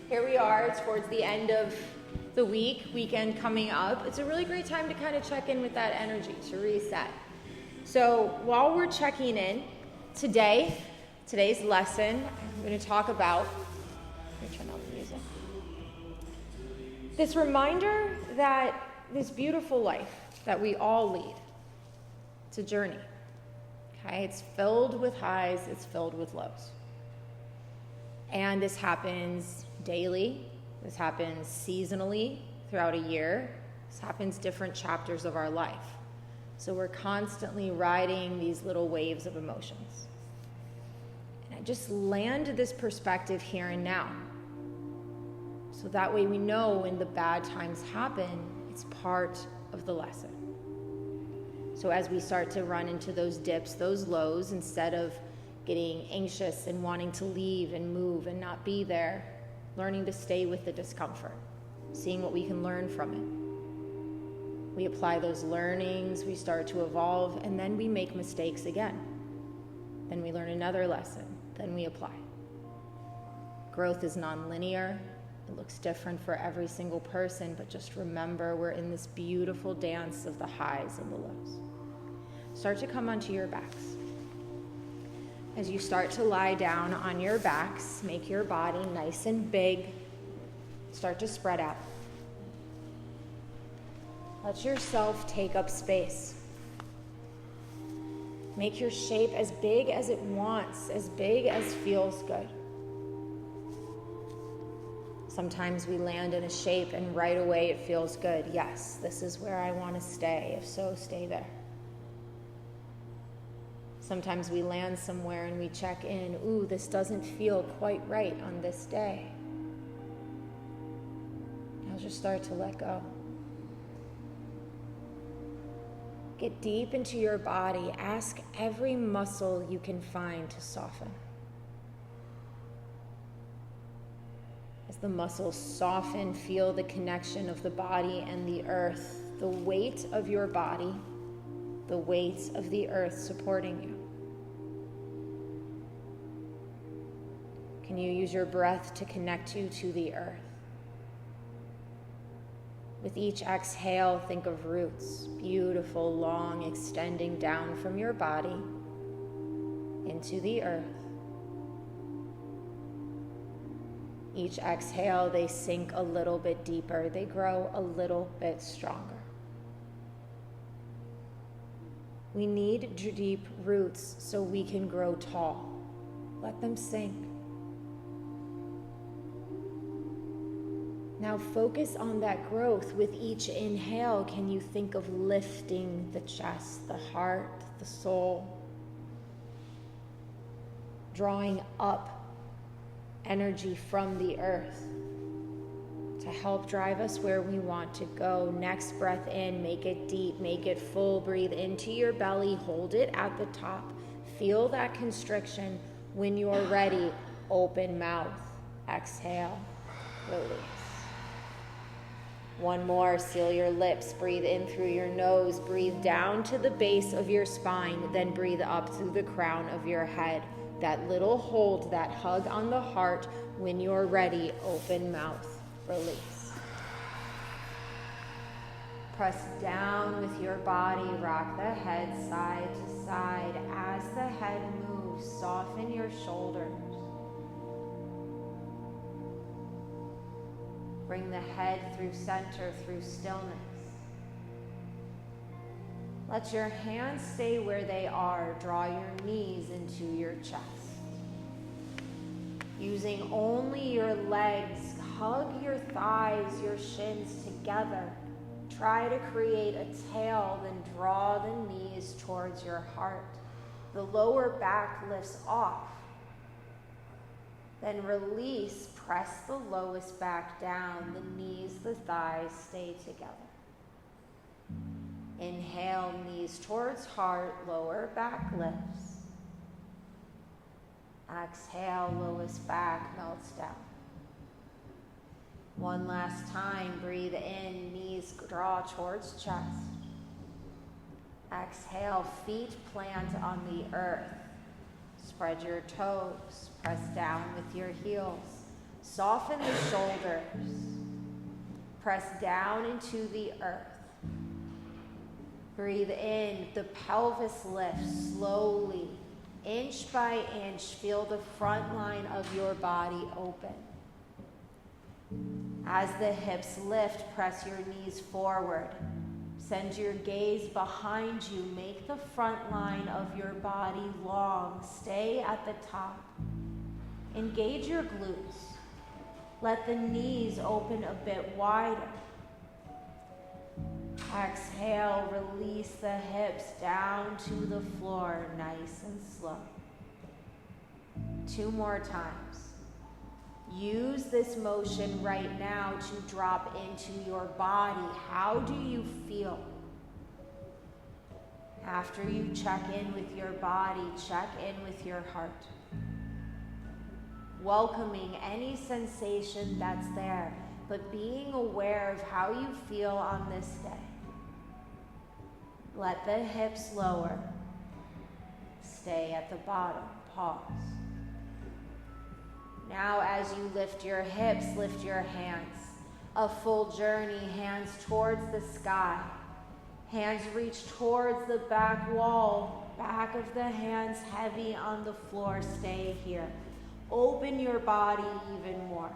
Here we are towards the end of the weekend coming up. It's a really great time to kind of check in with that energy, to reset. So while we're checking in, today's lesson, I'm going to talk about, let me turn on the music. This reminder that this beautiful life that we all lead, it's a journey. Okay, it's filled with highs, it's filled with lows. And this happens daily, this happens seasonally throughout a year, this happens different chapters of our life. So we're constantly riding these little waves of emotions. And I just land this perspective here and now. So that way we know when the bad times happen, it's part of the lesson. So as we start to run into those dips, those lows, instead of getting anxious and wanting to leave and move and not be there, learning to stay with the discomfort, seeing what we can learn from it. We apply those learnings, we start to evolve, and then we make mistakes again. Then we learn another lesson, then we apply. Growth is non-linear. It looks different for every single person, but just remember we're in this beautiful dance of the highs and the lows. Start to come onto your backs. As you start to lie down on your backs, make your body nice and big. Start to spread out. Let yourself take up space. Make your shape as big as it wants, as big as feels good. Sometimes we land in a shape and right away it feels good. Yes, this is where I want to stay. If so, stay there. Sometimes we land somewhere and we check in, ooh, this doesn't feel quite right on this day. I'll just start to let go. Get deep into your body. Ask every muscle you can find to soften. As the muscles soften, feel the connection of the body and the earth, the weight of your body, the weight of the earth supporting you. Can you use your breath to connect you to the earth? With each exhale, think of roots, beautiful, long, extending down from your body into the earth. Each exhale, they sink a little bit deeper. They grow a little bit stronger. We need deep roots so we can grow tall. Let them sink. Now focus on that growth. With each inhale, can you think of lifting the chest, the heart, the soul, drawing up energy from the earth to help drive us where we want to go. Next breath in, make it deep, make it full. Breathe into your belly, hold it at the top. Feel that constriction. When you're ready, open mouth. Exhale, release. One more, seal your lips, breathe in through your nose, breathe down to the base of your spine, then breathe up through the crown of your head. That little hold, that hug on the heart. When you're ready, open mouth, release. Press down with your body, rock the head side to side. As the head moves, soften your shoulders. Bring the head through center, through stillness. Let your hands stay where they are. Draw your knees into your chest. Using only your legs, hug your thighs, your shins together. Try to create a tail, then draw the knees towards your heart. The lower back lifts off. Then release, press the lowest back down. The knees, the thighs stay together. Inhale, knees towards heart, lower back lifts. Exhale, lowest back melts down. One last time, breathe in, knees draw towards chest. Exhale, feet plant on the earth. Spread your toes, press down with your heels. Soften the shoulders. Press down into the earth. Breathe in, the pelvis lifts slowly. Inch by inch, feel the front line of your body open. As the hips lift, press your knees forward. Send your gaze behind you. Make the front line of your body long. Stay at the top. Engage your glutes. Let the knees open a bit wider. Exhale, release the hips down to the floor, nice and slow. 2 more times. Use this motion right now to drop into your body. How do you feel? After you check in with your body, check in with your heart. Welcoming any sensation that's there, but being aware of how you feel on this day. Let the hips lower. Stay at the bottom. Pause. Now as you lift your hips, lift your hands. A full journey, hands towards the sky. Hands reach towards the back wall. Back of the hands heavy on the floor. Stay here. Open your body even more.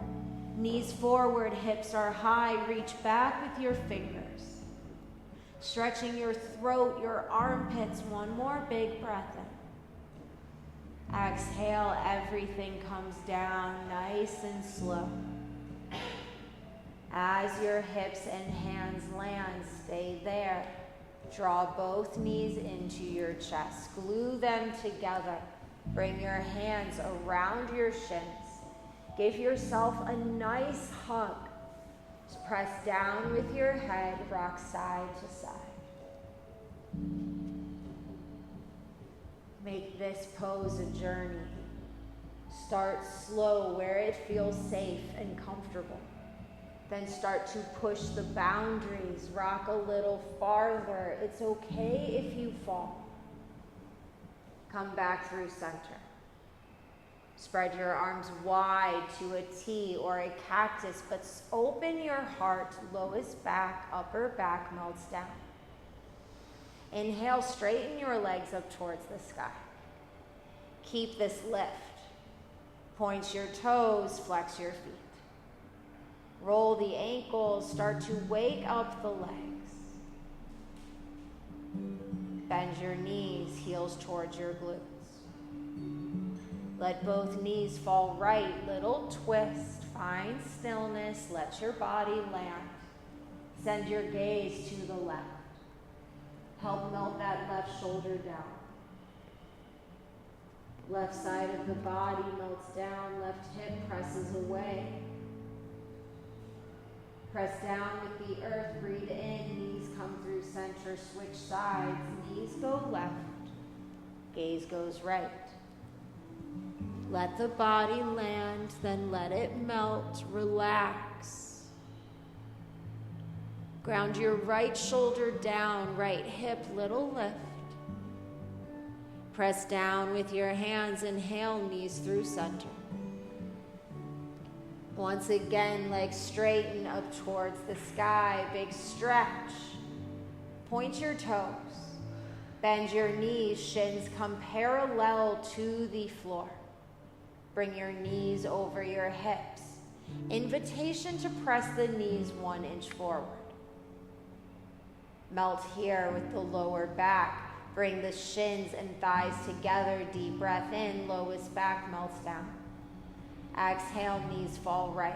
Knees forward, hips are high. Reach back with your fingers. Stretching your throat, your armpits. One more big breath in. Exhale, everything comes down nice and slow. As your hips and hands land, stay there. Draw both knees into your chest. Glue them together. Bring your hands around your shins. Give yourself a nice hug. Just press down with your head, rock side to side. Make this pose a journey. Start slow where it feels safe and comfortable. Then start to push the boundaries. Rock a little farther. It's okay if you fall. Come back through center. Spread your arms wide to a T or a cactus, but open your heart. Lowest back, upper back melts down. Inhale, straighten your legs up towards the sky. Keep this lift. Point your toes, flex your feet. Roll the ankles, start to wake up the legs. Bend your knees, heels towards your glutes. Let both knees fall right, little twist. Find stillness, let your body land. Send your gaze to the left. Help melt that left shoulder down. Left side of the body melts down, left hip presses away. Press down with the earth, breathe in, knees come through center, switch sides, knees go left, gaze goes right. Let the body land, then let it melt, relax. Ground your right shoulder down, right hip, little lift. Press down with your hands, inhale, knees through center. Once again, legs straighten up towards the sky, big stretch. Point your toes. Bend your knees, shins come parallel to the floor. Bring your knees over your hips. Invitation to press the knees 1 inch forward. Melt here with the lower back. Bring the shins and thighs together. Deep breath in, lowest back melts down. Exhale, knees fall right.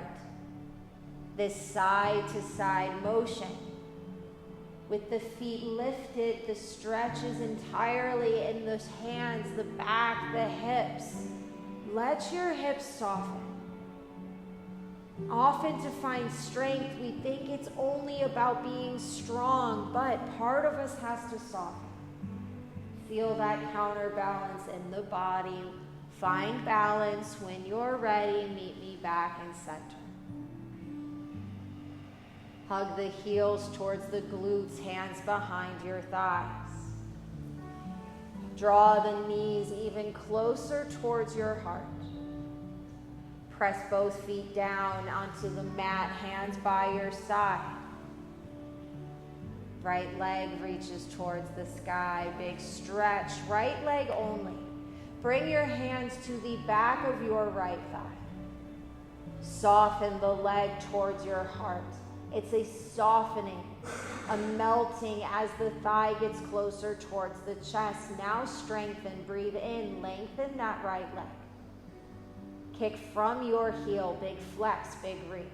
This side to side motion. With the feet lifted, the stretch is entirely in the hands, the back, the hips. Let your hips soften. Often to find strength, we think it's only about being strong, but part of us has to soften. Feel that counterbalance in the body. Find balance. When you're ready, meet me back in center. Hug the heels towards the glutes, hands behind your thighs. Draw the knees even closer towards your heart. Press both feet down onto the mat, hands by your side. Right leg reaches towards the sky, big stretch, right leg only. Bring your hands to the back of your right thigh. Soften the leg towards your heart. It's a softening, a melting as the thigh gets closer towards the chest. Now strengthen, breathe in, lengthen that right leg. Kick from your heel, big flex, big reach.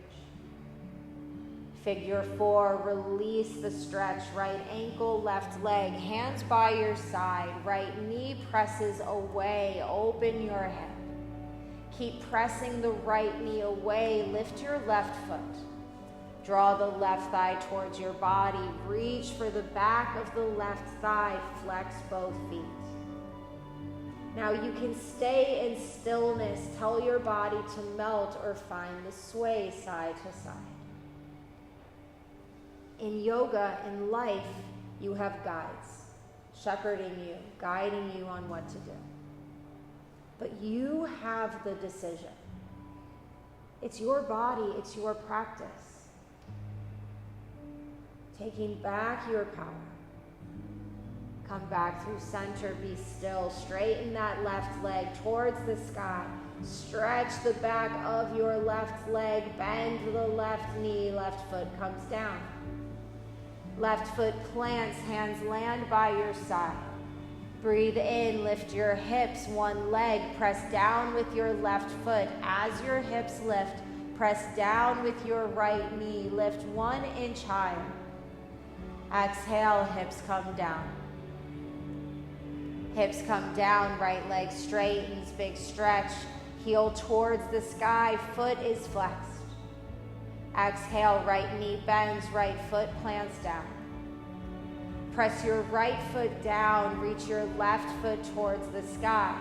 Figure 4, release the stretch, right ankle, left leg, hands by your side, right knee presses away, open your hip. Keep pressing the right knee away, lift your left foot. Draw the left thigh towards your body, reach for the back of the left thigh, flex both feet. Now you can stay in stillness, tell your body to melt or find the sway side to side. In yoga, in life, you have guides, shepherding you, guiding you on what to do. But you have the decision. It's your body, it's your practice. Taking back your power. Come back through center, be still. Straighten that left leg towards the sky. Stretch the back of your left leg, bend the left knee, left foot comes down. Left foot plants, hands land by your side. Breathe in, lift your hips, one leg, press down with your left foot. As your hips lift, press down with your right knee, lift 1 inch higher. Exhale, hips come down. Hips come down, right leg straightens, big stretch. Heel towards the sky, foot is flexed. Exhale, right knee bends, right foot plants down. Press your right foot down, reach your left foot towards the sky.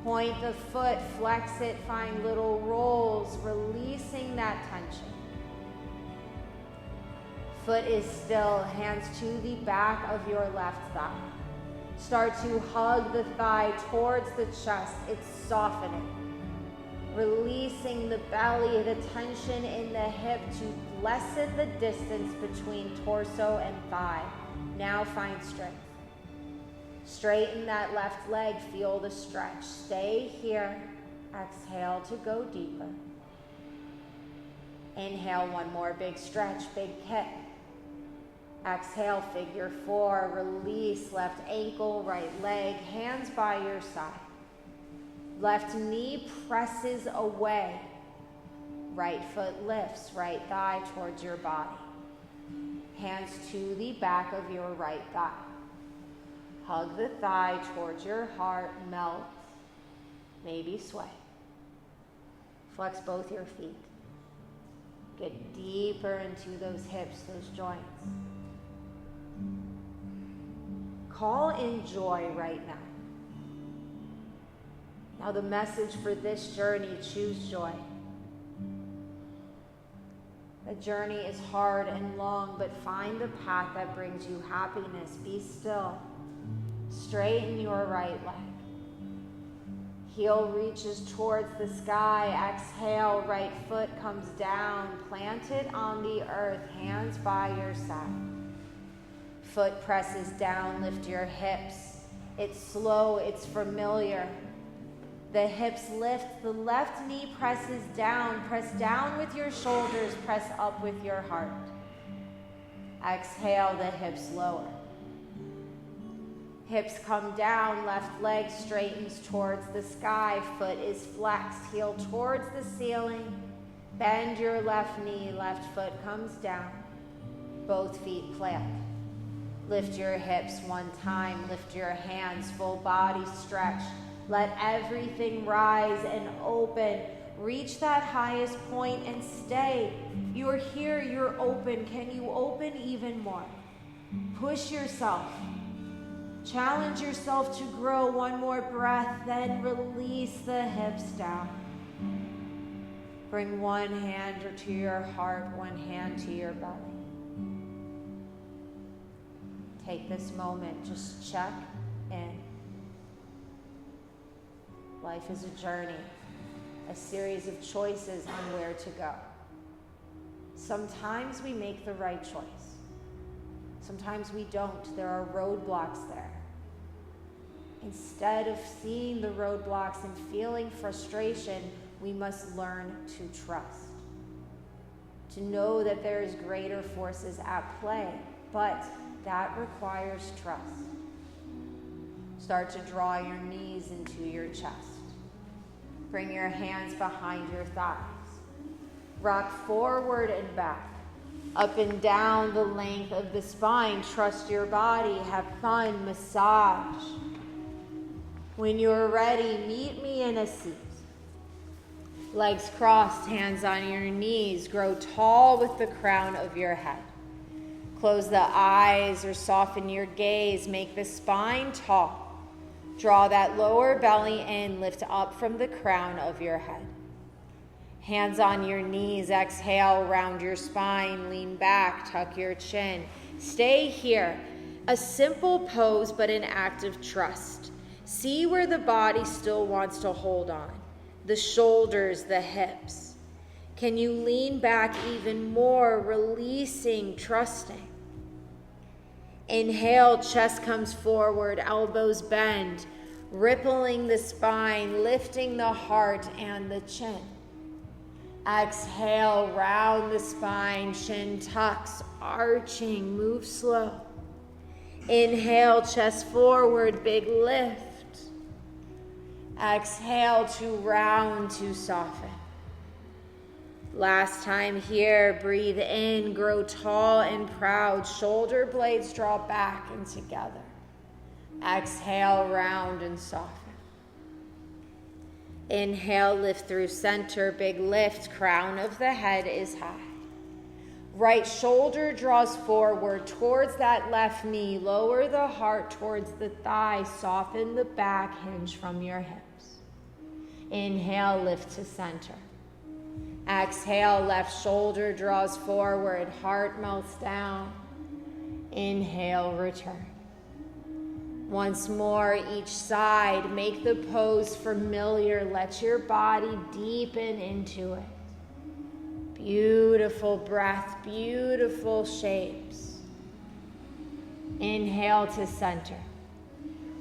Point the foot, flex it, find little rolls, releasing that tension. Foot is still, hands to the back of your left thigh. Start to hug the thigh towards the chest, it's softening. Releasing the belly, the tension in the hip to lessen the distance between torso and thigh. Now find strength. Straighten that left leg, feel the stretch. Stay here. Exhale to go deeper. Inhale, one more big stretch, big kick. Exhale, figure 4, release left ankle, right leg, hands by your side. Left knee presses away. Right foot lifts, right thigh towards your body. Hands to the back of your right thigh. Hug the thigh towards your heart, melt, maybe sway. Flex both your feet. Get deeper into those hips, those joints. Call in joy right now. Now the message for this journey, choose joy. The journey is hard and long, but find the path that brings you happiness. Be still. Straighten your right leg. Heel reaches towards the sky. Exhale, right foot comes down. Plant it on the earth, hands by your side. Foot presses down, lift your hips. It's slow, it's familiar. The hips lift, the left knee presses down. Press down with your shoulders, press up with your heart. Exhale, the hips lower. Hips come down, left leg straightens towards the sky. Foot is flexed, heel towards the ceiling. Bend your left knee, left foot comes down. Both feet plant. Lift your hips one time, lift your hands, full body stretch. Let everything rise and open. Reach that highest point and stay. You're here, you're open. Can you open even more? Push yourself. Challenge yourself to grow. One more breath, then release the hips down. Bring one hand to your heart, one hand to your belly. Take this moment, just check in. Life is a journey. a series of choices on where to go. Sometimes we make the right choice. Sometimes we don't. There are roadblocks there. Instead of seeing the roadblocks and feeling frustration, we must learn to trust. To know that there is greater forces at play, but that requires trust. Start to draw your knees into your chest. Bring your hands behind your thighs. Rock forward and back, up and down the length of the spine. Trust your body. Have fun. Massage. When you're ready, meet me in a seat. Legs crossed, hands on your knees. Grow tall with the crown of your head. Close the eyes or soften your gaze. Make the spine tall. Draw that lower belly in. Lift up from the crown of your head. Hands on your knees. Exhale, round your spine. Lean back, tuck your chin. Stay here. A simple pose, but an act of trust. See where the body still wants to hold on. The shoulders, the hips. Can you lean back even more, releasing, trusting? Inhale, chest comes forward, elbows bend, rippling the spine, lifting the heart and the chin. Exhale, round the spine, chin tucks, arching, move slow. Inhale, chest forward, big lift. Exhale to round, to soften. Last time here, breathe in, grow tall and proud. Shoulder blades draw back and together. Exhale, round and soften. Inhale, lift through center, big lift, crown of the head is high. Right shoulder draws forward towards that left knee. Lower the heart towards the thigh. Soften the back hinge from your hips. Inhale, lift to center. Exhale, left shoulder draws forward. Heart melts down. Inhale, return. Once more, each side. Make the pose familiar. Let your body deepen into it. Beautiful breath, beautiful shapes. Inhale to center.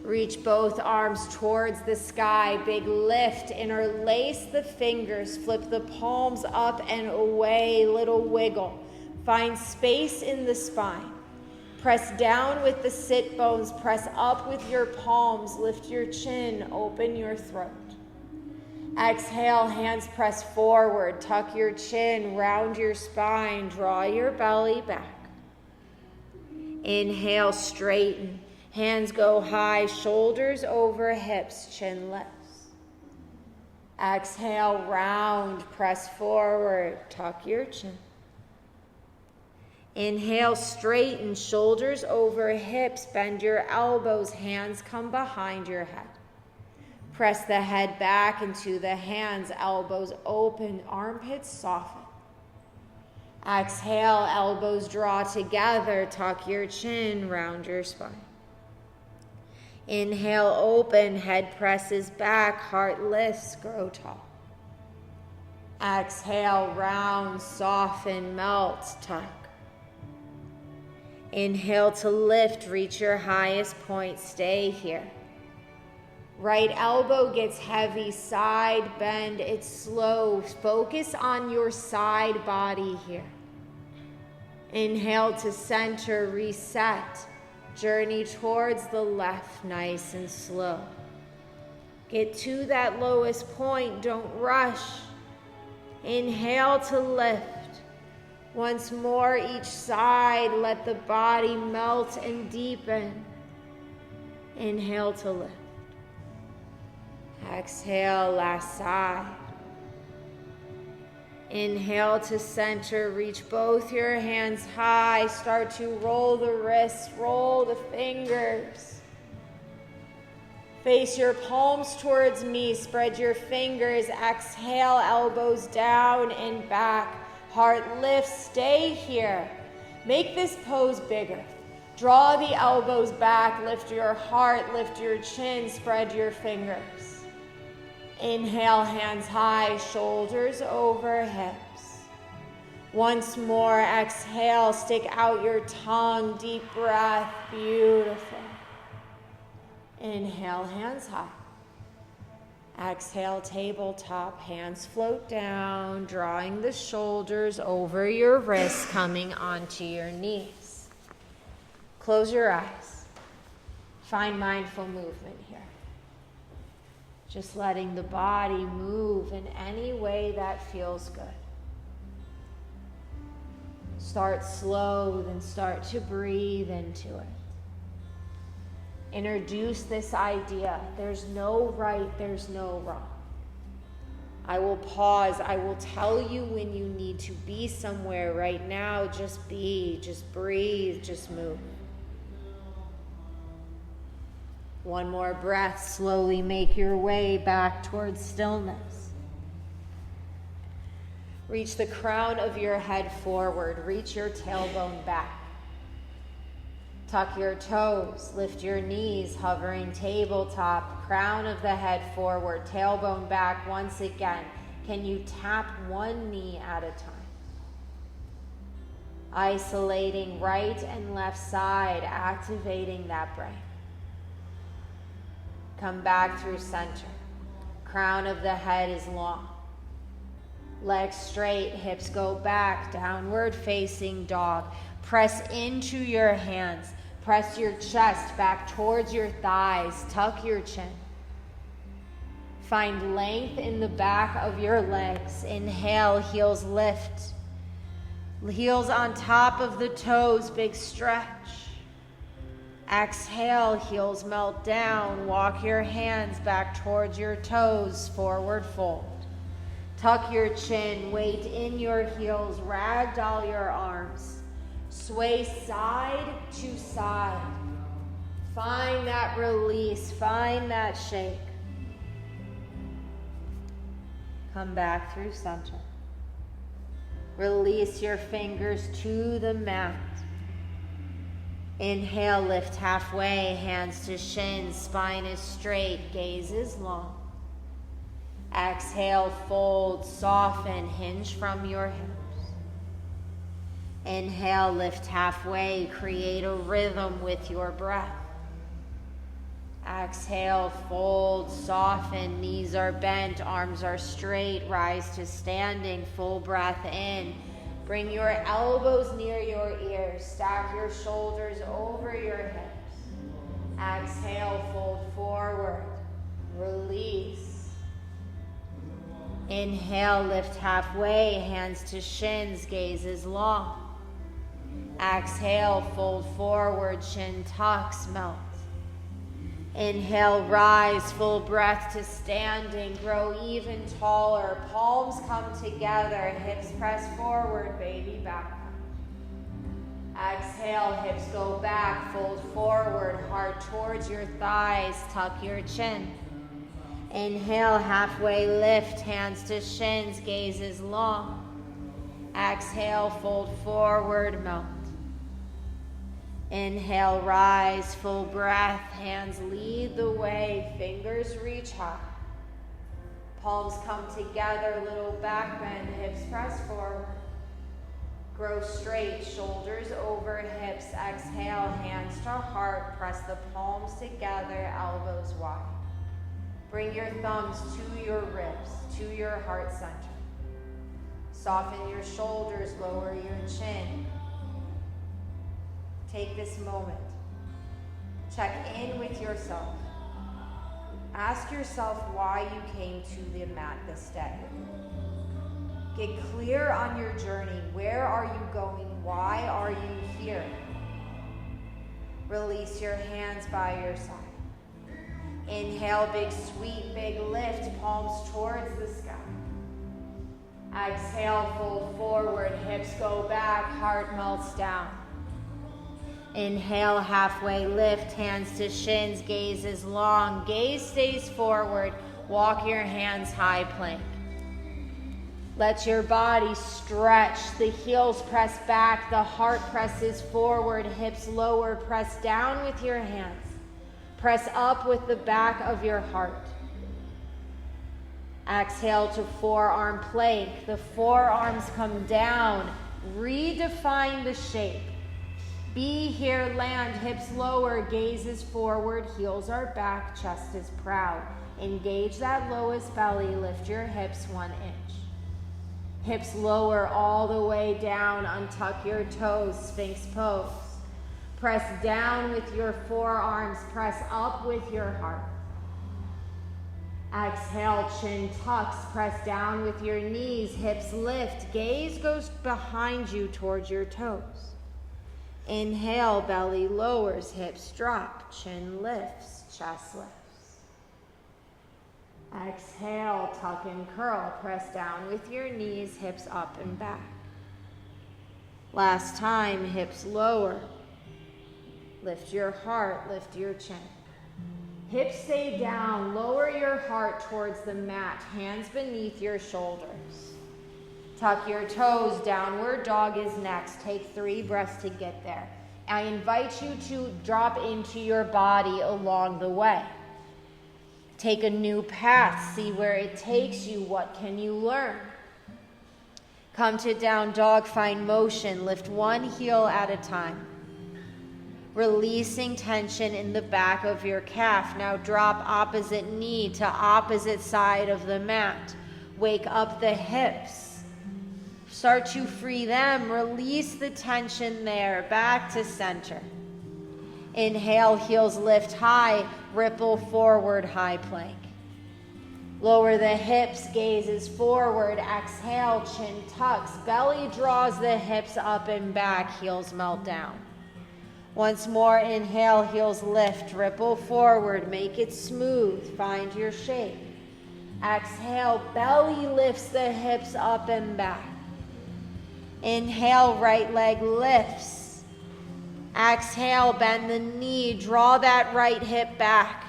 Reach both arms towards the sky. Big lift. Interlace the fingers. Flip the palms up and away. Little wiggle. Find space in the spine. Press down with the sit bones. Press up with your palms. Lift your chin. Open your throat. Exhale, hands press forward. Tuck your chin. Round your spine. Draw your belly back. Inhale, straighten. Hands go high, shoulders over hips, chin lifts. Exhale, round, press forward, tuck your chin. Inhale, straighten, shoulders over hips, bend your elbows, hands come behind your head. Press the head back into the hands, elbows open, armpits soften. Exhale, elbows draw together, tuck your chin, round your spine. Inhale, open, head presses back, heart lifts, grow tall. Exhale, round, soften, melt, tuck. Inhale to lift, reach your highest point, stay here. Right elbow gets heavy, side bend, it's slow. Focus on your side body here. Inhale to center, reset. Journey towards the left, nice and slow. Get to that lowest point, don't rush. Inhale to lift. Once more each side, let the body melt and deepen. Inhale to lift. Exhale, last side. Inhale to center, reach both your hands high. Start to roll the wrists, roll the fingers. Face your palms towards me, spread your fingers. Exhale, elbows down and back. Heart lifts, stay here. Make this pose bigger. Draw the elbows back, lift your heart, lift your chin, spread your fingers. Inhale, hands high, shoulders over hips. Once more, exhale, stick out your tongue, deep breath, beautiful. Inhale, hands high. Exhale, tabletop, hands float down, drawing the shoulders over your wrists, coming onto your knees. Close your eyes. Find mindful movement here. Just letting the body move in any way that feels good. Start slow, then start to breathe into it. Introduce this idea. There's no right, there's no wrong. I will pause. I will tell you when you need to be somewhere right now. Just be, just breathe, just move. One more breath. Slowly make your way back towards stillness. Reach the crown of your head forward. Reach your tailbone back. Tuck your toes, lift your knees, hovering tabletop, crown of the head forward, tailbone back once again. Can you tap one knee at a time? Isolating right and left side, activating that brain. Come back through center. Crown of the head is long. Legs straight, hips go back, downward facing dog. Press into your hands. Press your chest back towards your thighs. Tuck your chin. Find length in the back of your legs. Inhale, heels lift. Heels on top of the toes, big stretch. Exhale, heels melt down. Walk your hands back towards your toes, forward fold. Tuck your chin, weight in your heels, ragdoll your arms. Sway side to side. Find that release, find that shake. Come back through center. Release your fingers to the mat. Inhale, lift halfway, hands to shins, spine is straight, gaze is long. Exhale, fold, soften, hinge from your hips. Inhale, lift halfway, create a rhythm with your breath. Exhale, fold, soften, knees are bent, arms are straight, rise to standing, full breath in. Bring your elbows near your ears, stack your shoulders over your hips. Exhale, fold forward, release. Inhale, lift halfway, hands to shins, gaze is long. Exhale, fold forward, chin tucks, melt. Inhale, rise, full breath to standing, grow even taller, palms come together, hips press forward, baby back. Exhale, hips go back, fold forward, heart towards your thighs, tuck your chin. Inhale, halfway lift, hands to shins, gaze is long. Exhale, fold forward, melt. Inhale, rise, full breath, hands lead the way, fingers reach high. Palms come together, little back bend, hips press forward. Grow straight, shoulders over hips. Exhale, hands to heart, press the palms together, elbows wide. Bring your thumbs to your ribs, to your heart center. Soften your shoulders, lower your chin. Take this moment. Check in with yourself. Ask yourself why you came to the mat this day. Get clear on your journey. Where are you going? Why are you here? Release your hands by your side. Inhale, big sweep, big lift, palms towards the sky. Exhale, fold forward, hips go back, heart melts down. Inhale, halfway lift, hands to shins, gaze is long, gaze stays forward, walk your hands high plank. Let your body stretch, the heels press back, the heart presses forward, hips lower, press down with your hands. Press up with the back of your heart. Exhale to forearm plank. The forearms come down. Redefine the shape. Be here, land, hips lower, gaze is forward, heels are back, chest is proud. Engage that lowest belly, lift your hips 1 inch. Hips lower all the way down, untuck your toes, Sphinx pose. Press down with your forearms, press up with your heart. Exhale, chin tucks, press down with your knees, hips lift, gaze goes behind you towards your toes. Inhale, belly lowers, hips drop, chin lifts, chest lifts. Exhale, tuck and curl, press down with your knees, hips up and back. Last time, hips lower. Lift your heart, lift your chin. Hips stay down, lower your heart towards the mat, hands beneath your shoulders. Tuck your toes, downward dog is next. Take 3 breaths to get there. I invite you to drop into your body along the way. Take a new path, see where it takes you, what can you learn? Come to down dog, find motion, lift 1 heel at a time. Releasing tension in the back of your calf. Now drop opposite knee to opposite side of the mat. Wake up the hips. Start to free them. Release the tension there. Back to center. Inhale, heels lift high. Ripple forward, high plank. Lower the hips, gazes forward. Exhale, chin tucks. Belly draws the hips up and back. Heels melt down. Once more, inhale, heels lift, ripple forward, make it smooth, find your shape. Exhale, belly lifts the hips up and back. Inhale, right leg lifts. Exhale, bend the knee, draw that right hip back.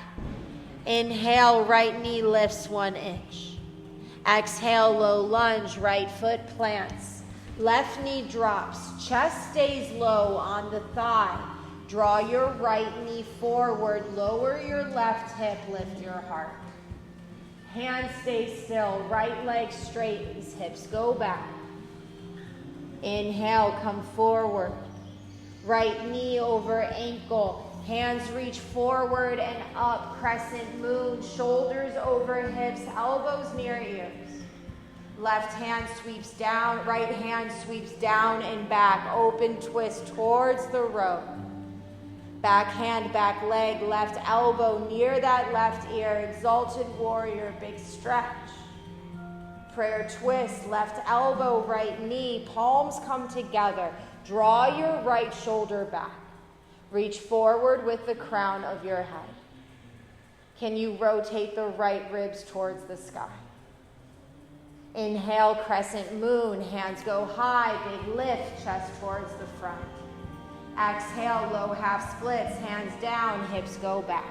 Inhale, right knee lifts 1 inch. Exhale, low lunge, right foot plants. Left knee drops, chest stays low on the thigh. Draw your right knee forward, lower your left hip, lift your heart. Hands stay still, right leg straightens, hips go back. Inhale, come forward. Right knee over ankle, hands reach forward and up, crescent moon, shoulders over hips, elbows near ears. Left hand sweeps down, right hand sweeps down and back, open twist towards the road. Back hand, back leg, left elbow near that left ear, exalted warrior, big stretch. Prayer twist, left elbow, right knee, palms come together. Draw your right shoulder back. Reach forward with the crown of your head. Can you rotate the right ribs towards the sky? Inhale, crescent moon, hands go high, big lift, chest towards the front. Exhale, low half splits, hands down, hips go back.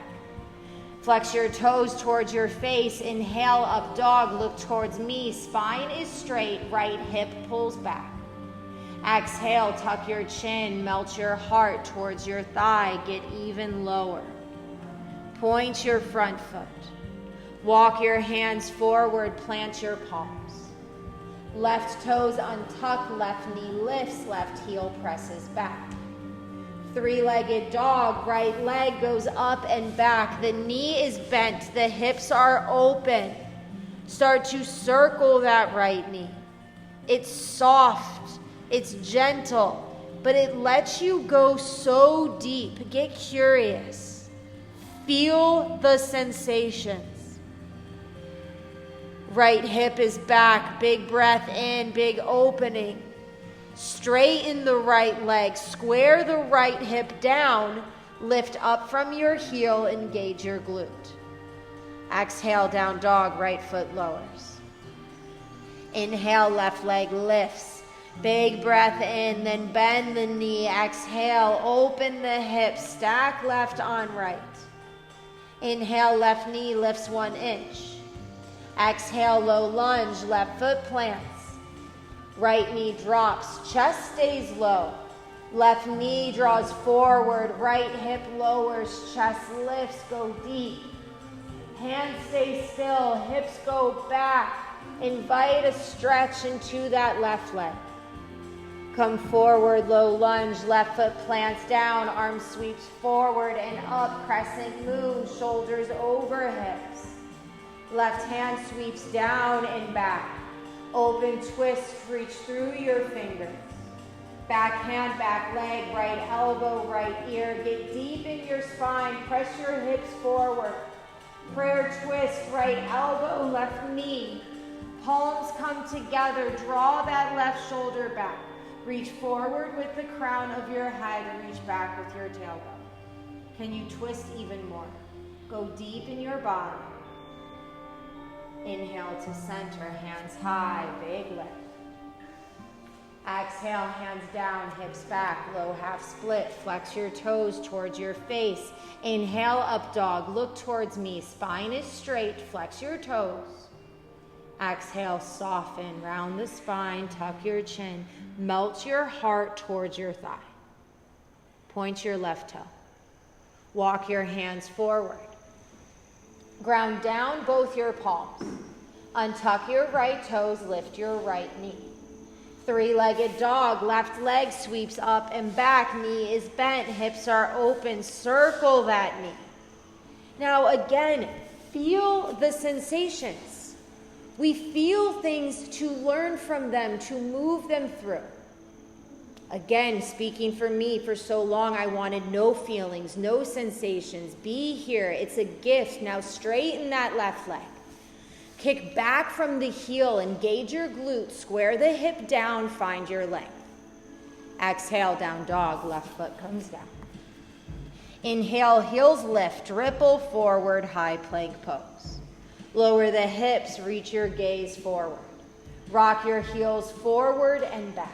Flex your toes towards your face. Inhale, up dog, look towards me. Spine is straight, right hip pulls back. Exhale, tuck your chin, melt your heart towards your thigh, get even lower. Point your front foot. Walk your hands forward, plant your palms. Left toes untuck, left knee lifts, left heel presses back. 3-legged dog, right leg goes up and back. The knee is bent, the hips are open. Start to circle that right knee. It's soft, it's gentle, but it lets you go so deep. Get curious. Feel the sensations. Right hip is back, big breath in, big opening. Straighten the right leg, square the right hip down, lift up from your heel, engage your glute. Exhale, down dog, right foot lowers. Inhale, left leg lifts. Big breath in, then bend the knee. Exhale, open the hips, stack left on right. Inhale, left knee lifts 1 inch. Exhale, low lunge, left foot plants. Right knee drops, chest stays low. Left knee draws forward, right hip lowers, chest lifts, go deep. Hands stay still, hips go back. Invite a stretch into that left leg. Come forward, low lunge, left foot plants down, arm sweeps forward and up, crescent moon, shoulders over hips. Left hand sweeps down and back. Open twist, reach through your fingers. Back hand, back leg, right elbow, right ear. Get deep in your spine, press your hips forward. Prayer twist, right elbow, left knee. Palms come together, draw that left shoulder back. Reach forward with the crown of your head, reach back with your tailbone. Can you twist even more? Go deep in your body. Inhale to center, hands high, big lift. Exhale, hands down, hips back, low half split. Flex your toes towards your face. Inhale, up dog, look towards me. Spine is straight, flex your toes. Exhale, soften, round the spine, tuck your chin. Melt your heart towards your thigh. Point your left toe. Walk your hands forward. Ground down both your palms. Untuck your right toes, lift your right knee. Three-legged dog, left leg sweeps up and back, knee is bent, hips are open, circle that knee. Now again, feel the sensations. We feel things to learn from them, to move them through. Again, speaking for me, for so long I wanted no feelings, no sensations. Be here, it's a gift. Now straighten that left leg. Kick back from the heel, engage your glutes, square the hip down, find your length. Exhale, down dog, left foot comes down. Inhale, heels lift, ripple forward, high plank pose. Lower the hips, reach your gaze forward. Rock your heels forward and back.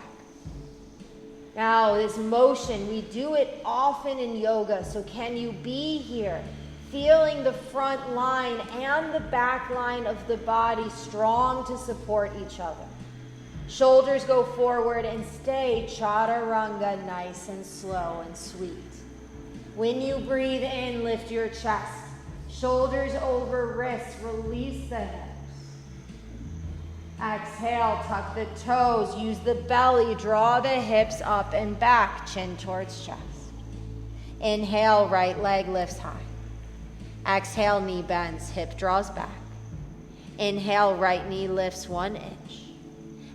Now this motion, we do it often in yoga, so can you be here? Feeling the front line and the back line of the body strong to support each other. Shoulders go forward and stay chaturanga, nice and slow and sweet. When you breathe in, lift your chest. Shoulders over wrists, release the hips. Exhale, tuck the toes, use the belly, draw the hips up and back, chin towards chest. Inhale, right leg lifts high. Exhale, knee bends, hip draws back. Inhale, right knee lifts 1 inch.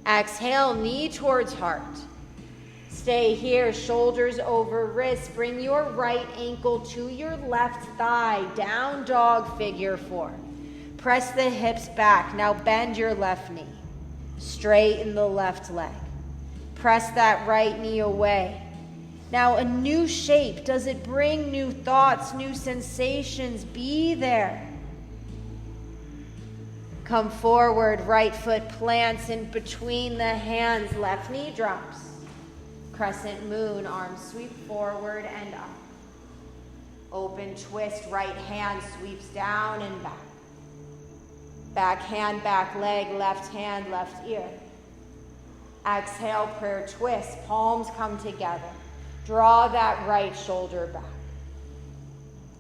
Exhale, knee towards heart. Stay here, shoulders over wrists. Bring your right ankle to your left thigh. Down dog, figure 4. Press the hips back. Now bend your left knee. Straighten the left leg. Press that right knee away. Now a new shape. Does it bring new thoughts, new sensations? Be there. Come forward, right foot plants in between the hands. Left knee drops. Crescent moon, arms sweep forward and up. Open twist, right hand sweeps down and back. Back hand, back leg, left hand, left ear. Exhale, prayer twist, palms come together. Draw that right shoulder back.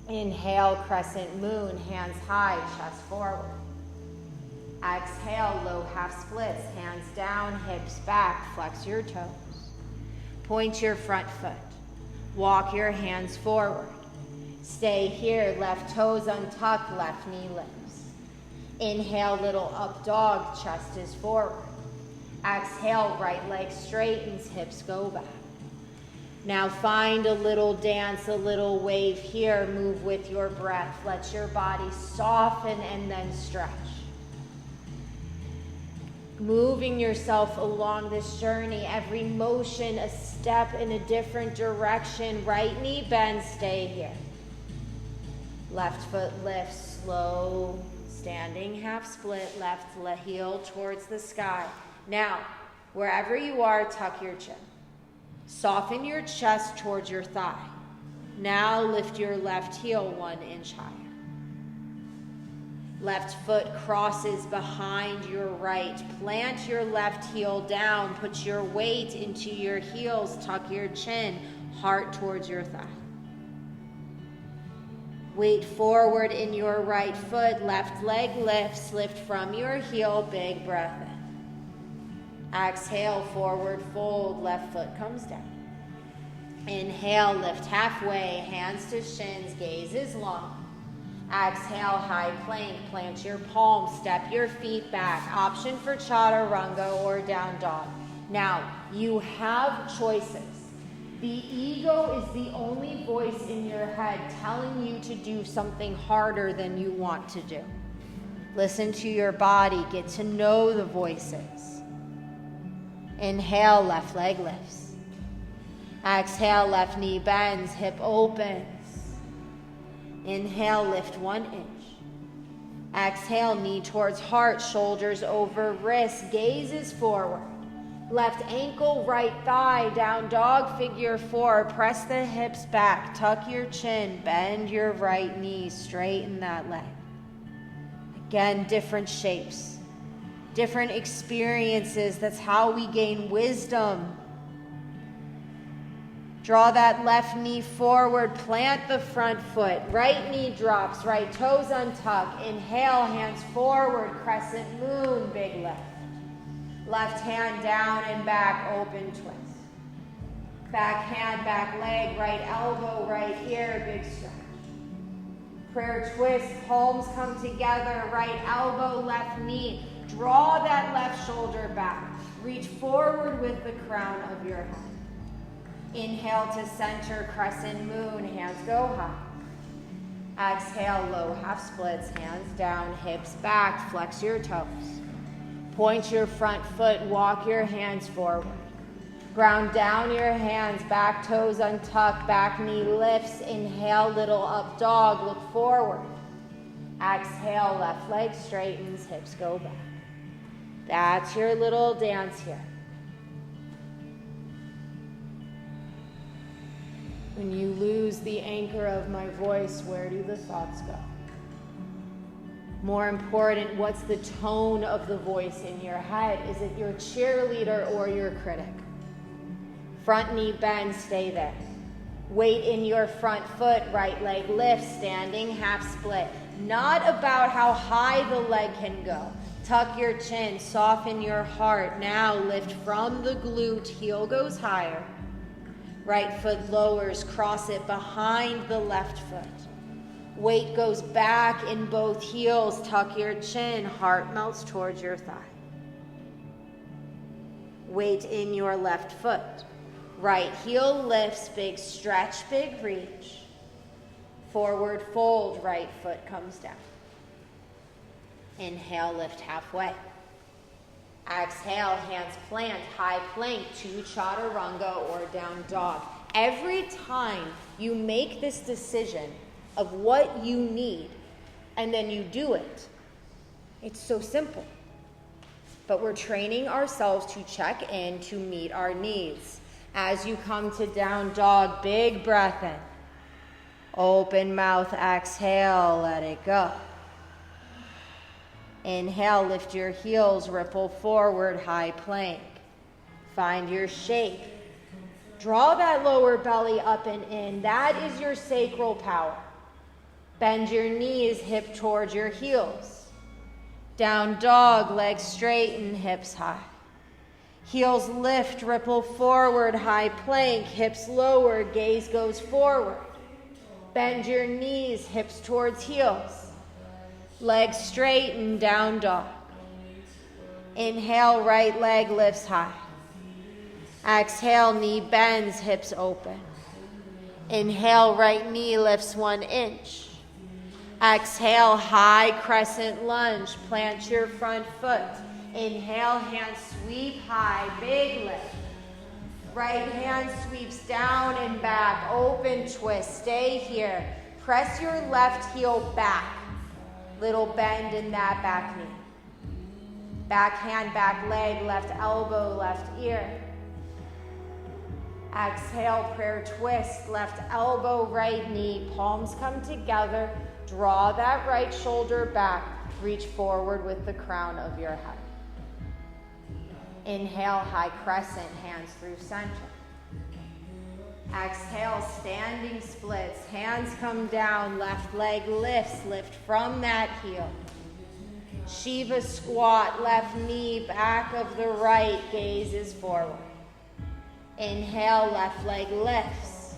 Inhale, crescent moon, hands high, chest forward. Exhale, low half splits, hands down, hips back, flex your toes. Point your front foot. Walk your hands forward. Stay here, left toes untucked, left knee lifts. Inhale, little up dog, chest is forward. Exhale, right leg straightens, hips go back. Now find a little dance, a little wave here. Move with your breath. Let your body soften and then stretch. Moving yourself along this journey, every motion a step in a different direction. Right knee bends, stay here. Left foot lifts, slow, standing half split, left heel towards the sky. Now, wherever you are, tuck your chin. Soften your chest towards your thigh. Now lift your left heel 1 inch higher. Left foot crosses behind your right. Plant your left heel down. Put your weight into your heels. Tuck your chin. Heart towards your thigh. Weight forward in your right foot, left leg lifts, lift from your heel, big breath in. Exhale, forward fold, left foot comes down. Inhale, lift halfway, hands to shins, gaze is long. Exhale, high plank, plant your palms, step your feet back. Option for chaturanga or down dog. Now, you have choices. The ego is the only voice in your head telling you to do something harder than you want to do. Listen to your body, get to know the voices. Inhale, left leg lifts. Exhale, left knee bends, hip opens. Inhale, lift 1 inch. Exhale, knee towards heart, shoulders over wrists, gaze is forward. Left ankle, right thigh, down dog, figure 4. Press the hips back, tuck your chin, bend your right knee, straighten that leg. Again, different shapes, different experiences. That's how we gain wisdom. Draw that left knee forward, plant the front foot. Right knee drops, right toes untuck. Inhale, hands forward, crescent moon, big lift. Left hand down and back, open twist. Back hand, back leg, right elbow, right ear, big stretch. Prayer twist, palms come together, right elbow, left knee. Draw that left shoulder back. Reach forward with the crown of your head. Inhale to center, crescent moon, hands go high. Exhale, low half splits, hands down, hips back, flex your toes. Point your front foot, walk your hands forward. Ground down your hands, back toes untuck, back knee lifts. Inhale, little up dog, look forward. Exhale, left leg straightens, hips go back. That's your little dance here. When you lose the anchor of my voice, where do the thoughts go? More important, what's the tone of the voice in your head? Is it your cheerleader or your critic? Front knee bend, stay there. Weight in your front foot, right leg lifts, standing half split. Not about how high the leg can go. Tuck your chin, soften your heart. Now lift from the glute, heel goes higher. Right foot lowers, cross it behind the left foot. Weight goes back in both heels, tuck your chin, heart melts towards your thigh. Weight in your left foot. Right heel lifts, big stretch, big reach. Forward fold, right foot comes down. Inhale, lift halfway. Exhale, hands plant, high plank to chaturanga or down dog. Every time you make this decision of what you need and then you do it, it's so simple. But we're training ourselves to check in to meet our needs. As you come to down dog, big breath in. Open mouth, exhale, let it go. Inhale, lift your heels, ripple forward, high plank. Find your shape. Draw that lower belly up and in. That is your sacral power. Bend your knees, hip towards your heels. Down dog, legs straighten, hips high. Heels lift, ripple forward, high plank, hips lower, gaze goes forward. Bend your knees, hips towards heels. Legs straighten, down dog. Inhale, right leg lifts high. Exhale, knee bends, hips open. Inhale, right knee lifts 1 inch. Exhale, high crescent lunge, plant your front foot. Inhale, hands sweep high, big lift. Right hand sweeps down and back, open twist, stay here. Press your left heel back. Little bend in that back knee. Back hand, back leg, left elbow, left ear. Exhale, prayer twist, left elbow, right knee, palms come together. Draw that right shoulder back. Reach forward with the crown of your head. Inhale, high crescent, hands through center. Exhale, standing splits. Hands come down, left leg lifts. Lift from that heel. Shiva squat, left knee back of the right, gaze is forward. Inhale, left leg lifts.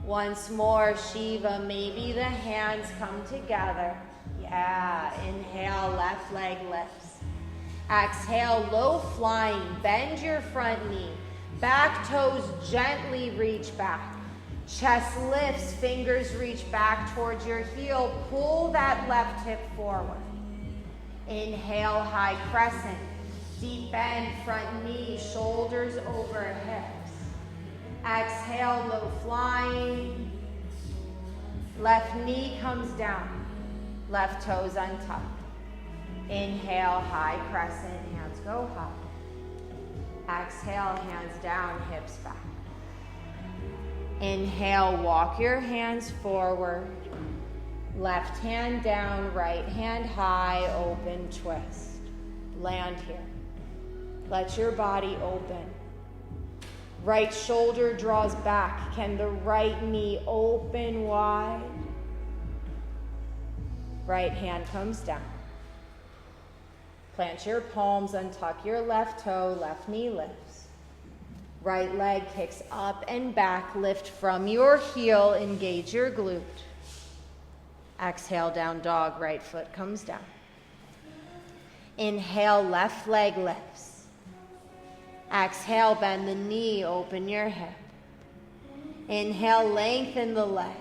Once more, Shiva, maybe the hands come together. Yeah, inhale, left leg lifts. Exhale, low flying, bend your front knee. Back toes gently reach back. Chest lifts, fingers reach back towards your heel. Pull that left hip forward. Inhale, high crescent. Deep bend, front knee, shoulders over hips. Exhale, low flying. Left knee comes down. Left toes untucked. Inhale, high crescent, hands go high. Exhale, hands down, hips back. Inhale, walk your hands forward. Left hand down, right hand high, open twist. Land here. Let your body open. Right shoulder draws back. Can the right knee open wide? Right hand comes down. Plant your palms, untuck your left toe, left knee lifts. Right leg kicks up and back, lift from your heel, engage your glute. Exhale, down dog, right foot comes down. Inhale, left leg lifts. Exhale, bend the knee, open your hip. Inhale, lengthen the leg.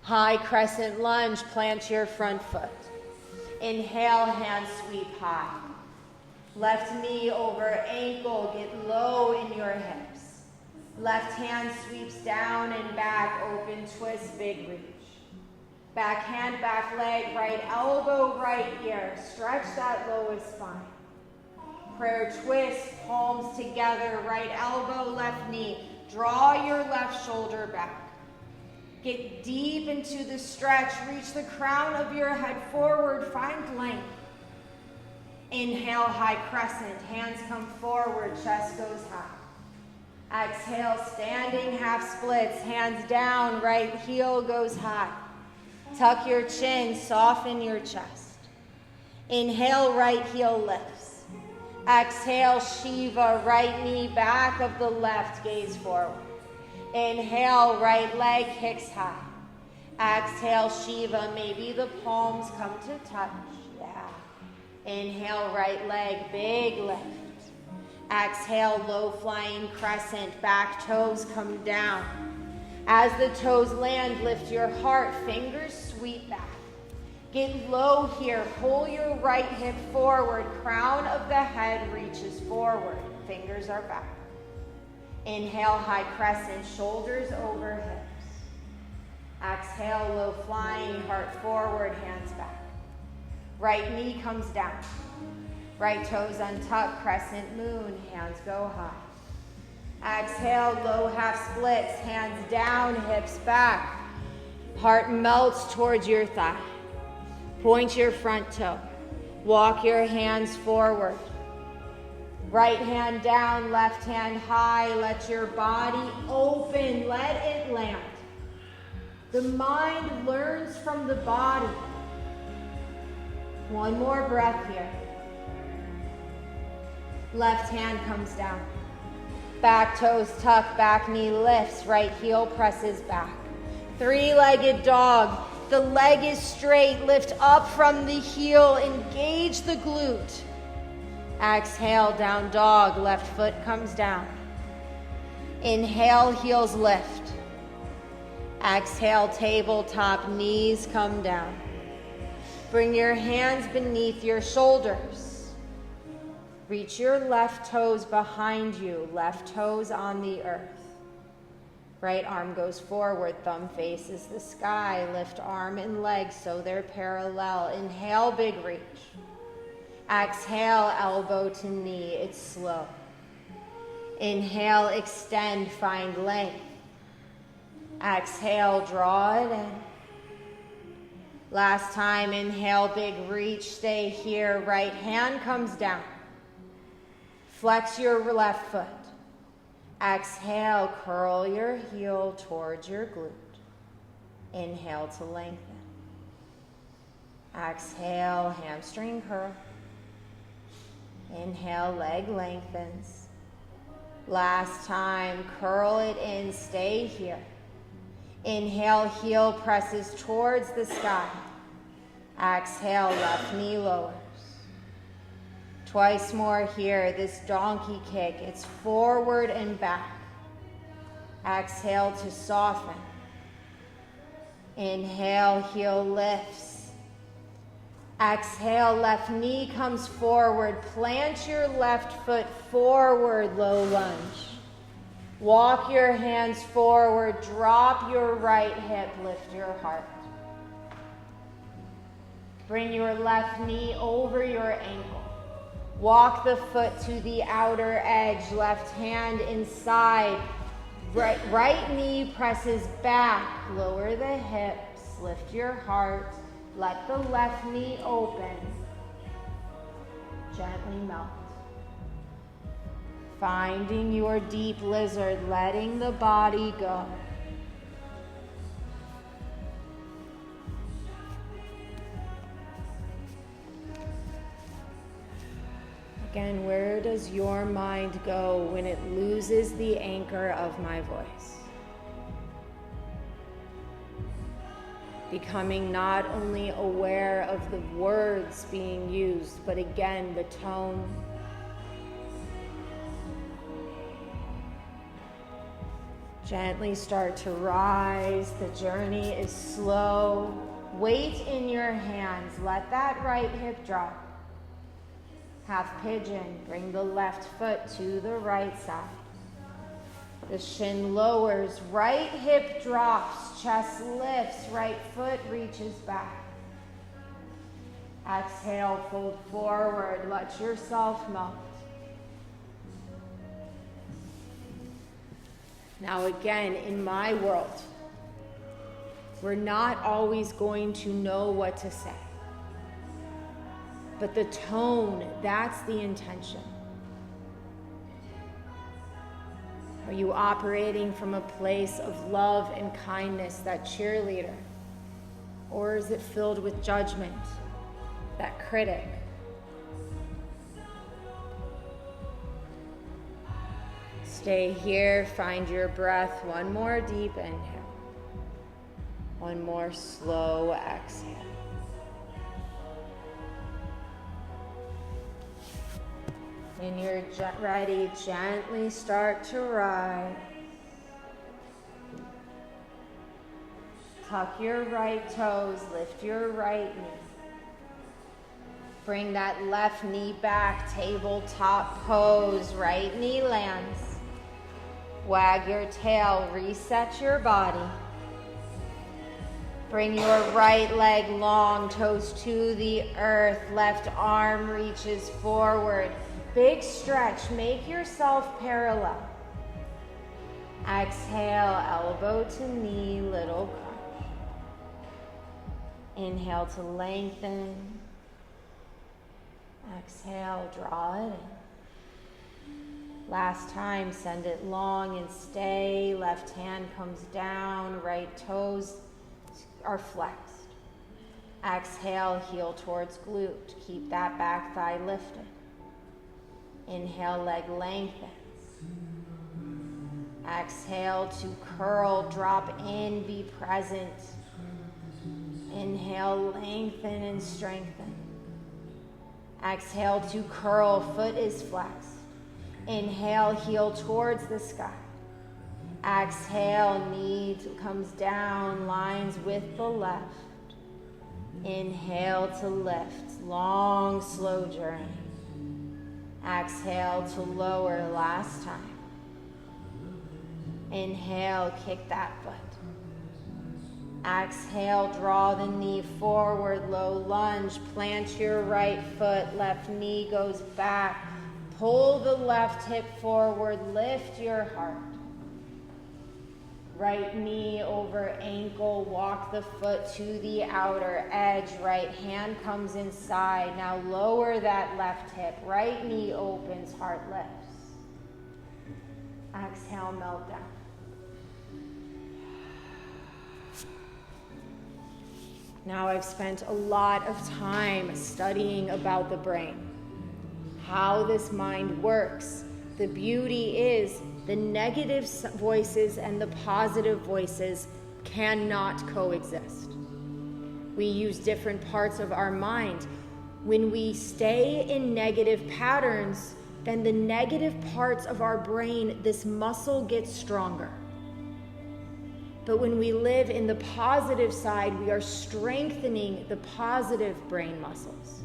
High crescent lunge, plant your front foot. Inhale, hands sweep high. Left knee over ankle, get low in your hips. Left hand sweeps down and back, open twist, big reach. Back hand, back leg, right elbow, right ear. Stretch that lowest spine. Prayer twist, palms together, right elbow, left knee. Draw your left shoulder back. Get deep into the stretch. Reach the crown of your head forward. Find length. Inhale, high crescent. Hands come forward. Chest goes high. Exhale, standing half splits. Hands down. Right heel goes high. Tuck your chin. Soften your chest. Inhale, right heel lifts. Exhale, Shiva. Right knee back of the left. Gaze forward. Inhale, right leg kicks high. Exhale, Shiva. Maybe the palms come to touch. Yeah. Inhale, right leg, big lift. Exhale, low flying crescent. Back toes come down. As the toes land, lift your heart. Fingers sweep back. Get low here. Pull your right hip forward. Crown of the head reaches forward. Fingers are back. Inhale, high crescent, shoulders over hips. Exhale, low flying, heart forward, hands back. Right knee comes down. Right toes untucked, crescent moon, hands go high. Exhale, low half splits, hands down, hips back. Heart melts towards your thigh. Point your front toe. Walk your hands forward. Right hand down, left hand high. Let your body open. Let it land. The mind learns from the body. One more breath here. Left hand comes down. Back toes tuck, back knee lifts. Right heel presses back. Three-legged dog. The leg is straight. Lift up from the heel. Engage the glute. Exhale, down dog, left foot comes down. Inhale, heels lift. Exhale, tabletop, knees come down. Bring your hands beneath your shoulders. Reach your left toes behind you, left toes on the earth. Right arm goes forward, thumb faces the sky. Lift arm and leg so they're parallel. Inhale, big reach. Exhale, elbow to knee, it's slow. Inhale, extend, find length. Exhale, draw it in. Last time, inhale, big reach, stay here. Right hand comes down. Flex your left foot. Exhale, curl your heel towards your glute. Inhale to lengthen. Exhale, hamstring curl. Inhale, leg lengthens. Last time, curl it in, stay here. Inhale, heel presses towards the sky. Exhale, left knee lowers. Twice more here, this donkey kick. It's forward and back. Exhale to soften. Inhale, heel lifts. Exhale, left knee comes forward. Plant your left foot forward, low lunge. Walk your hands forward. Drop your right hip. Lift your heart. Bring your left knee over your ankle. Walk the foot to the outer edge. Left hand inside. Right knee presses back. Lower the hips. Lift your heart. Let the left knee open. Gently melt. Finding your deep lizard, letting the body go. Again, where does your mind go when it loses the anchor of my voice? Becoming not only aware of the words being used, but again, the tone. Gently start to rise. The journey is slow. Weight in your hands. Let that right hip drop. Half pigeon. Bring the left foot to the right side. The shin lowers. Right hip drops. Chest lifts. Right foot reaches back. Exhale, fold forward. Let yourself melt. Now again, in my world, we're not always going to know what to say. But the tone, that's the intention. Are you operating from a place of love and kindness, that cheerleader? Or is it filled with judgment, that critic? Stay here, find your breath. One more deep inhale. One more slow exhale. When you're ready, gently start to rise. Tuck your right toes, lift your right knee. Bring that left knee back, tabletop pose, right knee lands. Wag your tail, reset your body. Bring your right leg long, toes to the earth, left arm reaches forward. Big stretch, make yourself parallel. Exhale, elbow to knee, little crunch. Inhale to lengthen. Exhale, draw it in. Last time, send it long and stay. Left hand comes down, right toes are flexed. Exhale, heel towards glute. Keep that back thigh lifted. Inhale, leg lengthens. Exhale to curl, drop in, be present. Inhale, lengthen and strengthen. Exhale to curl, foot is flexed. Inhale, heel towards the sky. Exhale, knee comes down, lines with the left. Inhale to lift, long, slow journey. Exhale to lower, last time. Inhale, kick that foot. Exhale, draw the knee forward, low lunge. Plant your right foot, left knee goes back. Pull the left hip forward, lift your heart. Right knee over ankle, walk the foot to the outer edge. Right hand comes inside. Now lower that left hip. Right knee opens, heart lifts. Exhale, melt down. Now I've spent a lot of time studying about the brain, how this mind works. The beauty is the negative voices and the positive voices cannot coexist. We use different parts of our mind. When we stay in negative patterns, then the negative parts of our brain, this muscle gets stronger. But when we live in the positive side, we are strengthening the positive brain muscles.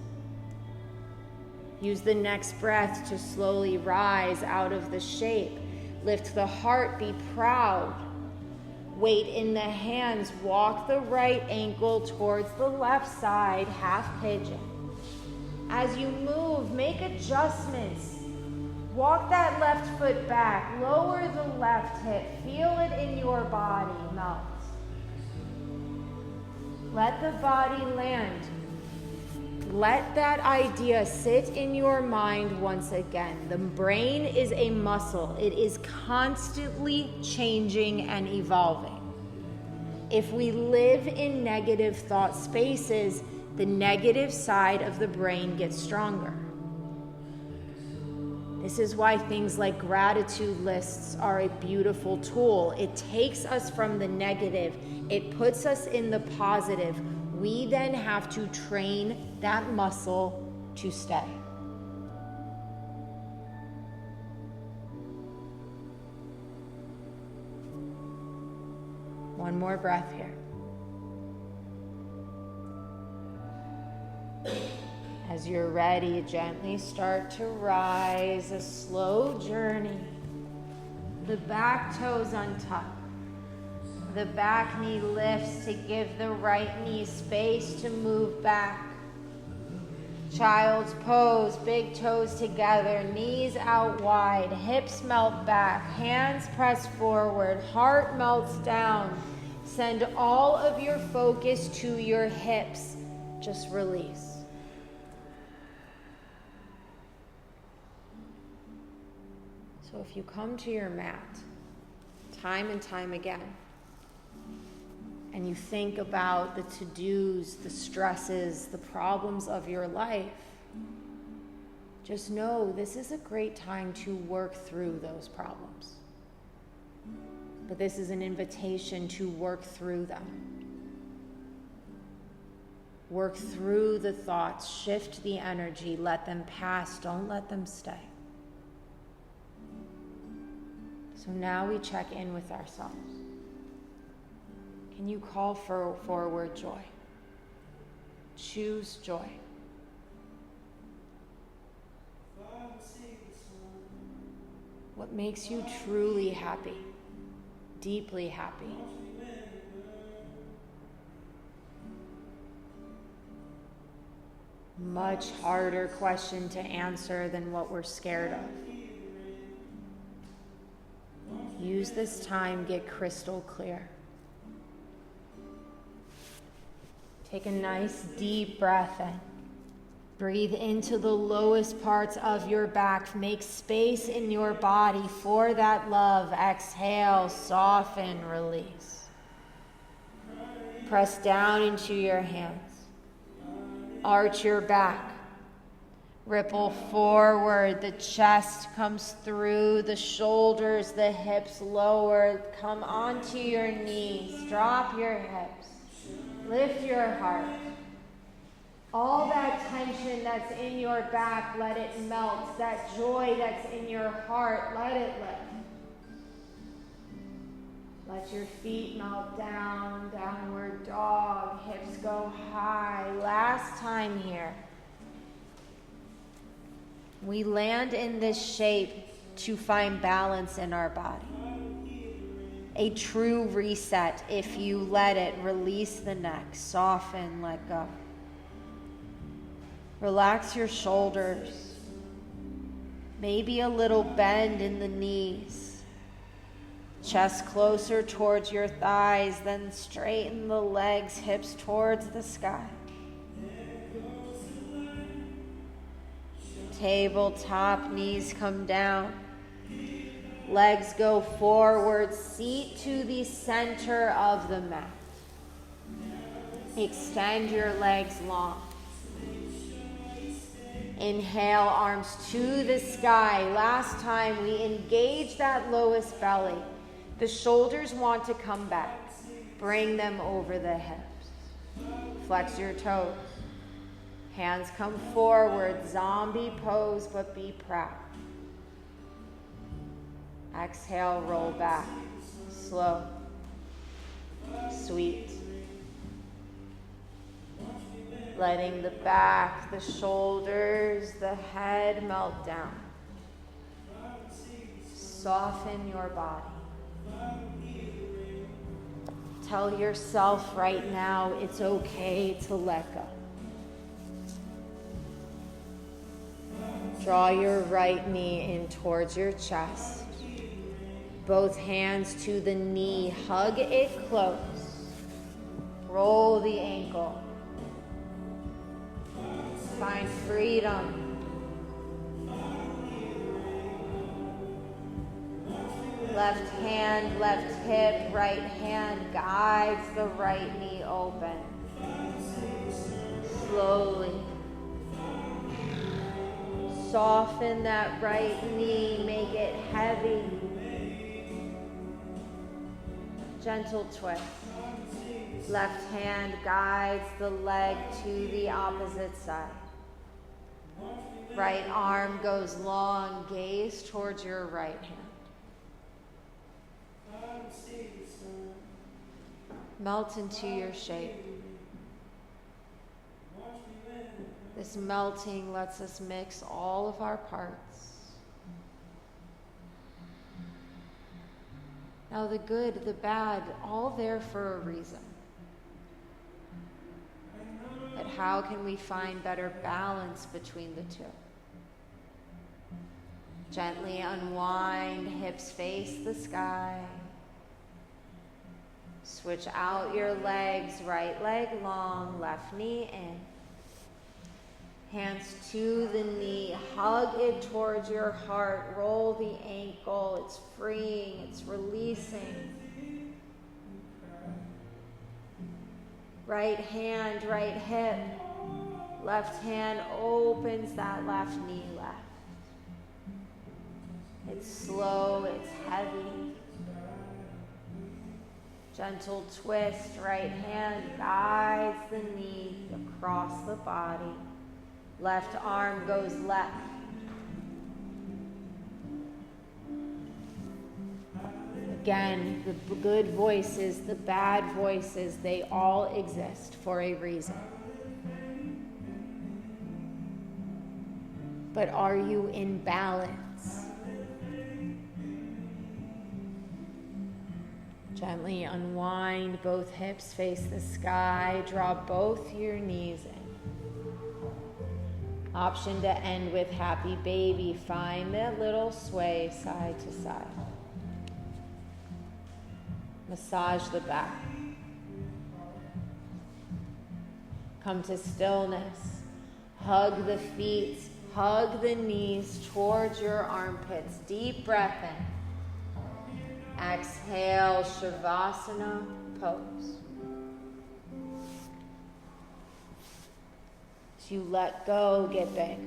Use the next breath to slowly rise out of the shape. Lift the heart, be proud. Weight in the hands, walk the right ankle towards the left side, half pigeon. As you move, make adjustments. Walk that left foot back, lower the left hip, feel it in your body, melt. Let the body land. Let that idea sit in your mind once again. The brain is a muscle. It is constantly changing and evolving. If we live in negative thought spaces, the negative side of the brain gets stronger. This is why things like gratitude lists are a beautiful tool. It takes us from the negative. It puts us in the positive. We then have to train that muscle to stay. One more breath here. As you're ready, gently start to rise, a slow journey. The back toes untuck. The back knee lifts to give the right knee space to move back. Child's pose, big toes together, knees out wide, hips melt back, hands press forward, heart melts down. Send all of your focus to your hips. Just release. So if you come to your mat time and time again, and you think about the to-dos, the stresses, the problems of your life, just know this is a great time to work through those problems. But this is an invitation to work through them. Work through the thoughts, shift the energy, let them pass, don't let them stay. So now we check in with ourselves. Can you call forward joy? Choose joy. What makes you truly happy, deeply happy? Much harder question to answer than what we're scared of. Use this time, get crystal clear. Take a nice deep breath in. Breathe into the lowest parts of your back. Make space in your body for that love. Exhale, soften, release. Press down into your hands. Arch your back. Ripple forward. The chest comes through, the shoulders, the hips lower. Come onto your knees. Drop your hips. Lift your heart. All that tension that's in your back, let it melt. That joy that's in your heart, let it lift. Let your feet melt down, downward dog, hips go high. Last time here. We land in this shape to find balance in our body. A true reset. If you let it, release the neck, soften, let go. Relax your shoulders. Maybe a little bend in the knees. Chest closer towards your thighs, then straighten the legs, hips towards the sky. Tabletop, knees come down. Legs go forward, seat to the center of the mat. Extend your legs long. Inhale, arms to the sky. Last time we engage that lowest belly. The shoulders want to come back. Bring them over the hips. Flex your toes. Hands come forward, zombie pose, but be proud. Exhale, roll back. Slow. Sweet. Letting the back, the shoulders, the head melt down. Soften your body. Tell yourself right now it's okay to let go. Draw your right knee in towards your chest. Both hands to the knee. Hug it close. Roll the ankle. Find freedom. Left hand, left hip, right hand guides the right knee open. Slowly. Soften that right knee, make it heavy. Gentle twist. Left hand guides the leg to the opposite side. Right arm goes long, gaze towards your right hand. Melt into your shape. This melting lets us mix all of our parts. Now the good, the bad, all there for a reason. But how can we find better balance between the two? Gently unwind, hips face the sky. Switch out your legs, right leg long, left knee in. Hands to the knee, hug it towards your heart, roll the ankle, it's freeing, it's releasing. Right hand, right hip, left hand opens that left knee left. It's slow, it's heavy. Gentle twist, right hand guides the knee across the body. Left arm goes left. Again, the good voices, the bad voices, they all exist for a reason. But are you in balance? Gently unwind, both hips face the sky, draw both your knees in. Option to end with happy baby. Find that little sway side to side. Massage the back. Come to stillness. Hug the feet, hug the knees towards your armpits. Deep breath in. Exhale, Shavasana pose. As you let go, get big.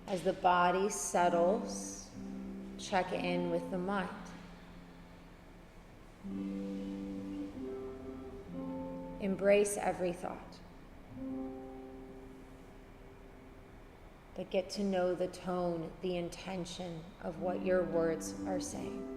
As the body settles, check in with the mind. Embrace every thought. But get to know the tone, the intention of what your words are saying.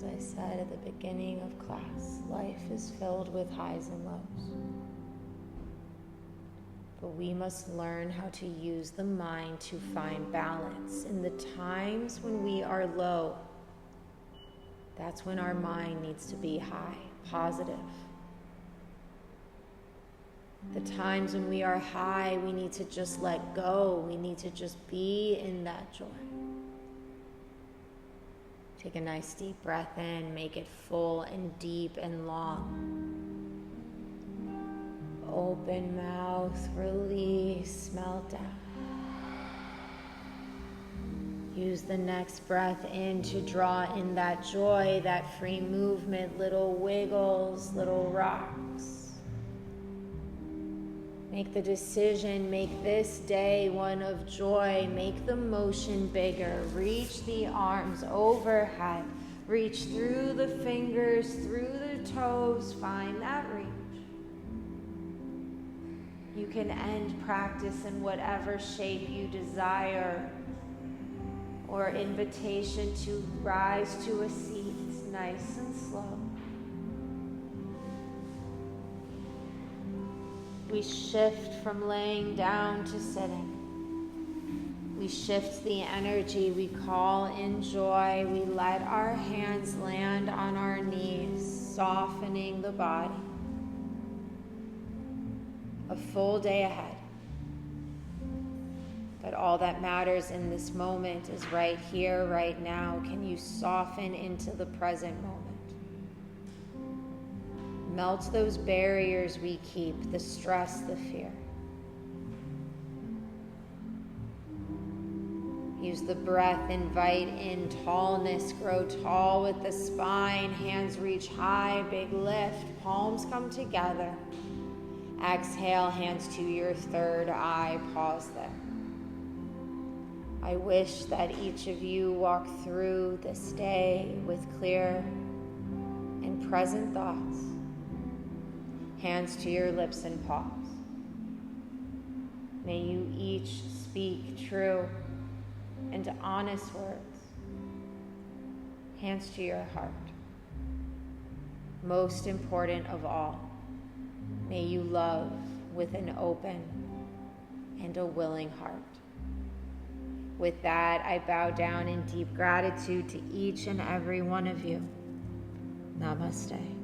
I said at the beginning of class, life is filled with highs and lows. But we must learn how to use the mind to find balance. In the times when we are low, that's when our mind needs to be high, positive. The times when we are high, we need to just let go. We need to just be in that joy. Take a nice deep breath in, make it full and deep and long. Open mouth, release, melt down. Use the next breath in to draw in that joy, that free movement, little wiggles, little rocks. Make the decision, make this day one of joy. Make the motion bigger. Reach the arms overhead. Reach through the fingers, through the toes. Find that reach. You can end practice in whatever shape you desire, or invitation to rise to a seat, nice and slow. We shift from laying down to sitting. We shift the energy. We call in joy. We let our hands land on our knees, softening the body. A full day ahead. But all that matters in this moment is right here, right now. Can you soften into the present moment? Melt those barriers we keep, the stress, the fear. Use the breath, invite in tallness, grow tall with the spine, hands reach high, big lift, palms come together. Exhale, hands to your third eye, pause there. I wish that each of you walk through this day with clear and present thoughts. Hands to your lips and pause. May you each speak true and honest words. Hands to your heart. Most important of all, may you love with an open and a willing heart. With that, I bow down in deep gratitude to each and every one of you. Namaste.